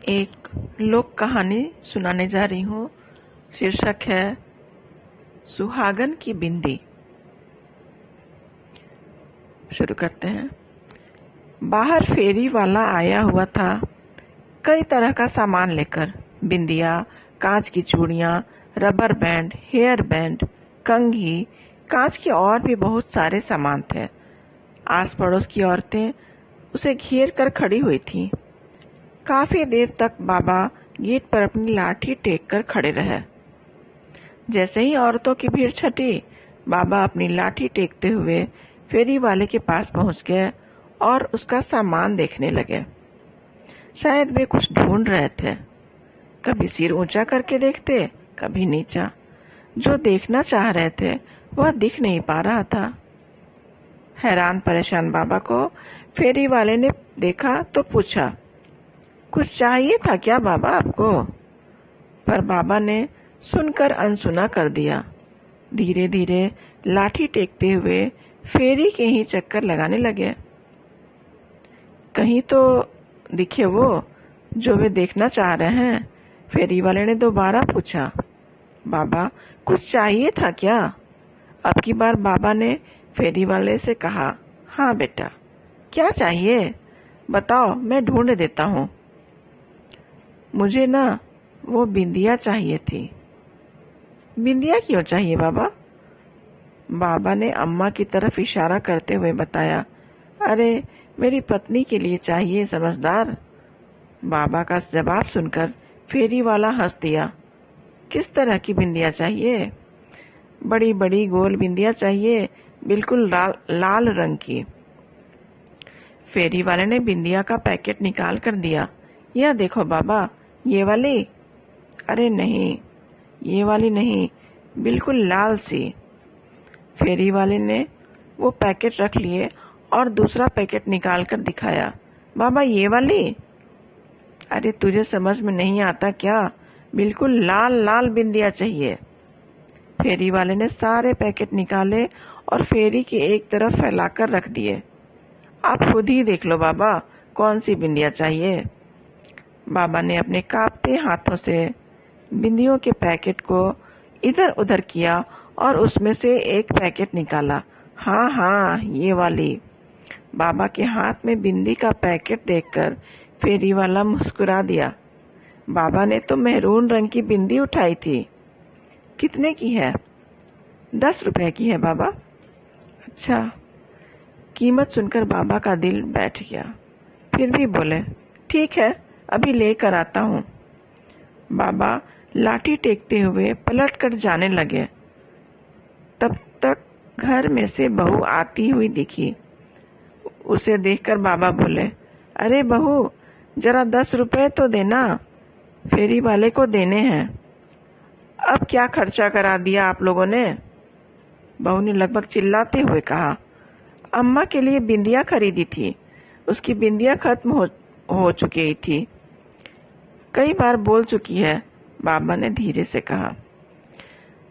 एक लोक कहानी सुनाने जा रही हूँ। शीर्षक है सुहागन की बिंदी। शुरू करते हैं। बाहर फेरी वाला आया हुआ था, कई तरह का सामान लेकर। बिंदिया, कांच की चूड़ियाँ, रबर बैंड, हेयर बैंड, कंघी, कांच के और भी बहुत सारे सामान थे। आस पड़ोस की औरतें उसे घेर कर खड़ी हुई थीं। काफी देर तक बाबा गेट पर अपनी लाठी टेक कर खड़े रहे। जैसे ही औरतों की भीड़ छटी, बाबा अपनी लाठी टेकते हुए फेरी वाले के पास पहुंच गए और उसका सामान देखने लगे। शायद वे कुछ ढूंढ रहे थे। कभी सिर ऊंचा करके देखते, कभी नीचा। जो देखना चाह रहे थे वह दिख नहीं पा रहा था। हैरान परेशान बाबा को फेरी वाले ने देखा तो पूछा, कुछ चाहिए था क्या बाबा आपको? पर बाबा ने सुनकर अनसुना कर दिया। धीरे धीरे लाठी टेकते हुए फेरी के ही चक्कर लगाने लगे। कहीं तो दिखे वो जो वे देखना चाह रहे हैं। फेरी वाले ने दोबारा पूछा, बाबा कुछ चाहिए था क्या? अब की बार बाबा ने फेरी वाले से कहा, हाँ बेटा, क्या चाहिए बताओ, मैं ढूंढ देता हूँ। मुझे ना वो बिंदिया चाहिए थी। बिंदिया क्यों चाहिए बाबा? बाबा ने अम्मा की तरफ इशारा करते हुए बताया, अरे मेरी पत्नी के लिए चाहिए समझदार। बाबा का जवाब सुनकर फेरी वाला हंस दिया। किस तरह की बिंदिया चाहिए? बड़ी बड़ी गोल बिंदिया चाहिए, बिल्कुल लाल रंग की। फेरी वाले ने बिंदिया का पैकेट निकाल कर दिया। यह देखो बाबा, ये वाली? अरे नहीं, ये वाली नहीं, बिल्कुल लाल सी। फेरी वाले ने वो पैकेट रख लिए और दूसरा पैकेट निकाल कर दिखाया। बाबा ये वाली? अरे तुझे समझ में नहीं आता क्या? बिल्कुल लाल लाल बिंदिया चाहिए। फेरी वाले ने सारे पैकेट निकाले और फेरी के एक तरफ फैलाकर रख दिए। आप खुद ही देख लो बाबा, कौन सी बिंदिया चाहिए। बाबा ने अपने कांपते हाथों से बिंदियों के पैकेट को इधर उधर किया और उसमें से एक पैकेट निकाला। हाँ हाँ, ये वाली। बाबा के हाथ में बिंदी का पैकेट देखकर फेरी वाला मुस्कुरा दिया। बाबा ने तो मेहरून रंग की बिंदी उठाई थी। कितने की है? 10 रुपए की है बाबा। अच्छा। कीमत सुनकर बाबा का दिल बैठ गया। फिर भी बोले, ठीक है, अभी लेकर आता हूँ। बाबा लाठी टेकते हुए पलट कर जाने लगे। तब तक घर में से बहू आती हुई दिखी। उसे देखकर बाबा बोले, अरे बहू, जरा 10 रुपए तो देना, फेरी वाले को देने हैं। अब क्या खर्चा करा दिया आप लोगों ने? बहू ने लगभग चिल्लाते हुए कहा, अम्मा के लिए बिंदिया खरीदी थी, उसकी बिंदिया खत्म हो चुकी थी। कई बार बोल चुकी है, बाबा ने धीरे से कहा।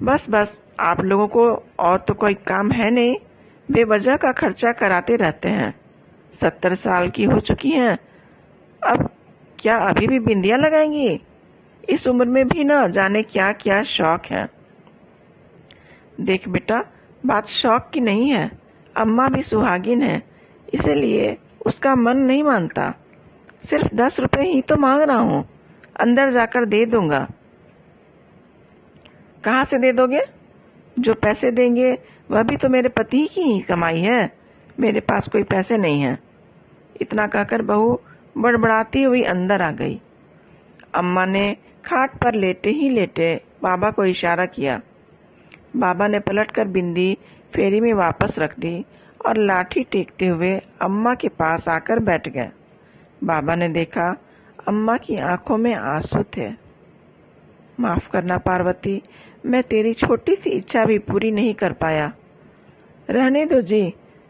बस बस, आप लोगों को और तो कोई काम है नहीं, बेवजह का खर्चा कराते रहते हैं। 70 साल की हो चुकी हैं, अब क्या अभी भी बिंदिया लगाएंगी? इस उम्र में भी ना जाने क्या क्या शौक है। देख बेटा, बात शौक की नहीं है, अम्मा भी सुहागिन है, इसलिए उसका मन नहीं मानता। सिर्फ 10 रुपए ही तो मांग रहा हूँ, अंदर जाकर दे दूंगा। कहाँ से दे दोगे? जो पैसे देंगे वह भी तो मेरे पति की ही कमाई है, मेरे पास कोई पैसे नहीं है। इतना कहकर बहू बड़बड़ाती हुई अंदर आ गई। अम्मा ने खाट पर लेटे ही लेटे बाबा को इशारा किया। बाबा ने पलटकर बिंदी फेरी में वापस रख दी और लाठी टेकते हुए अम्मा के पास आकर बैठ गए। बाबा ने देखा, अम्मा की आंखों में आंसू थे। माफ करना पार्वती, मैं तेरी छोटी सी इच्छा भी पूरी नहीं कर पाया। रहने दो जी,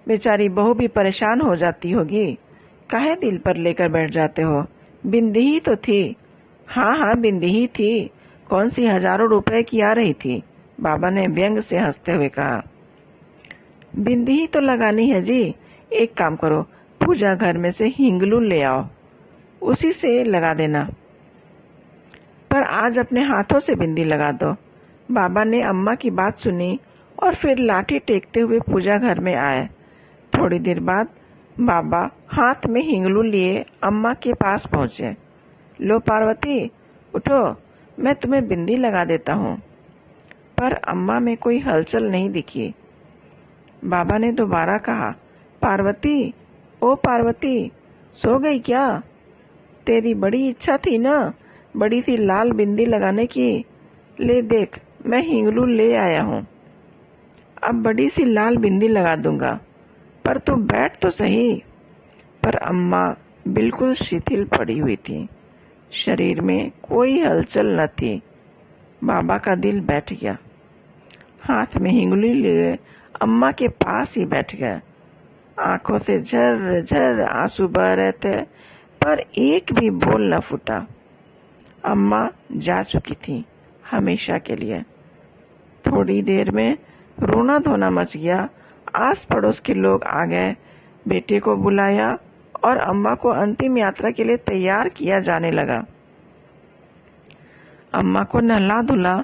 बेचारी बहू भी परेशान हो जाती होगी, काहे दिल पर लेकर बैठ जाते हो? बिंदी ही तो थी। हाँ हाँ, बिंदी ही थी, कौन सी हजारों रुपए की आ रही थी, बाबा ने व्यंग से हंसते हुए कहा। बिंदी ही तो लगानी है जी, एक काम करो, पूजा घर में से हिंगलू ले आओ, उसी से लगा देना। पर आज अपने हाथों से बिंदी लगा दो। बाबा ने अम्मा की बात सुनी और फिर लाठी टेकते हुए पूजा घर में आए। थोड़ी देर बाद बाबा हाथ में हिंगलू लिए अम्मा के पास पहुंचे। लो पार्वती, उठो, मैं तुम्हें बिंदी लगा देता हूँ। पर अम्मा में कोई हलचल नहीं दिखी। बाबा ने दोबारा कहा, पार्वती, ओ पार्वती, सो गई क्या? तेरी बड़ी इच्छा थी ना बड़ी सी लाल बिंदी लगाने की। ले देख, मैं हिंगलू ले आया हूँ। अब बड़ी सी लाल बिंदी लगा दूंगा, पर तू बैठ तो सही। पर अम्मा बिल्कुल शिथिल पड़ी हुई थी, शरीर में कोई हलचल न थी। बाबा का दिल बैठ गया। हाथ में हिंगली लिए अम्मा के पास ही बैठ गया। आंखों से झर झर आंसू बह रहे थे, पर एक भी बोल न फूटा। अम्मा जा चुकी थी हमेशा के लिए। थोड़ी देर में रोना धोना मच गया। आस पड़ोस के लोग आ गए, बेटे को बुलाया और अम्मा को अंतिम यात्रा के लिए तैयार किया जाने लगा। अम्मा को नहला धुला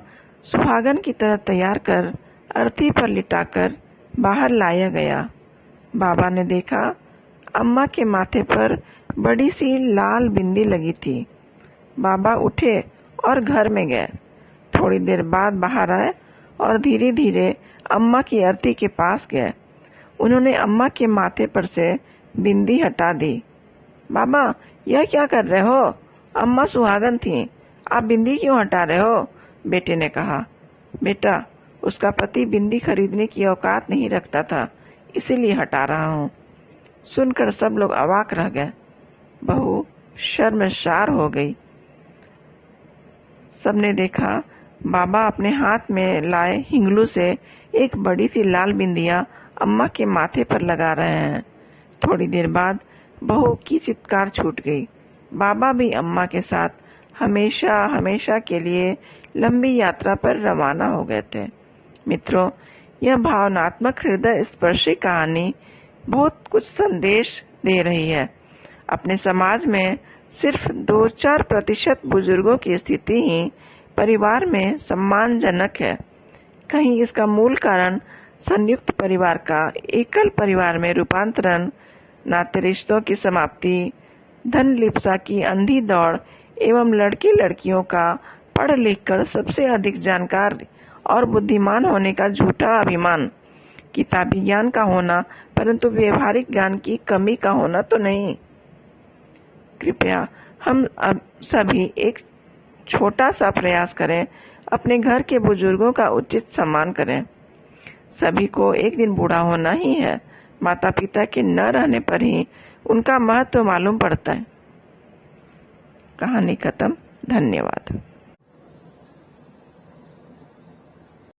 सुहागन की तरह तैयार कर अर्थी पर लिटाकर बाहर लाया गया। बाबा ने देखा अम्मा के माथे पर बड़ी सी लाल बिंदी लगी थी। बाबा उठे और घर में गए। थोड़ी देर बाद बाहर आए और धीरे धीरे अम्मा की अर्थी के पास गए। उन्होंने अम्मा के माथे पर से बिंदी हटा दी। बाबा, यह क्या कर रहे हो? अम्मा सुहागन थी, आप बिंदी क्यों हटा रहे हो? बेटे ने कहा। बेटा, उसका पति बिंदी खरीदने की औकात नहीं रखता था, इसीलिए हटा रहा हूँ। सुनकर सब लोग अवाक रह गए। बहू शर्मसार हो गई। सबने देखा बाबा अपने हाथ में लाए हिंगलू से एक बड़ी सी लाल बिंदिया अम्मा के माथे पर लगा रहे हैं। थोड़ी देर बाद बहू की चित्कार छूट गई। बाबा भी अम्मा के साथ हमेशा हमेशा के लिए लंबी यात्रा पर रवाना हो गए थे। मित्रों, यह भावनात्मक हृदय स्पर्शी कहानी बहुत कुछ संदेश दे रही है। अपने समाज में सिर्फ 2-4% बुजुर्गों की स्थिति ही परिवार में सम्मानजनक है। कहीं इसका मूल कारण संयुक्त परिवार का एकल परिवार में रूपांतरण, नाते रिश्तों की समाप्ति, धन लिप्सा की अंधी दौड़ एवं लड़के लड़कियों का पढ़ लिख कर सबसे अधिक जानकार और बुद्धिमान होने का झूठा अभिमान, किताबी ज्ञान का होना परंतु व्यवहारिक ज्ञान की कमी का होना तो नहीं। कृपया हम अब सभी एक छोटा सा प्रयास करें, अपने घर के बुजुर्गों का उचित सम्मान करें। सभी को एक दिन बूढ़ा होना ही है। माता पिता के न रहने पर ही उनका महत्व मालूम पड़ता है। कहानी खत्म। धन्यवाद।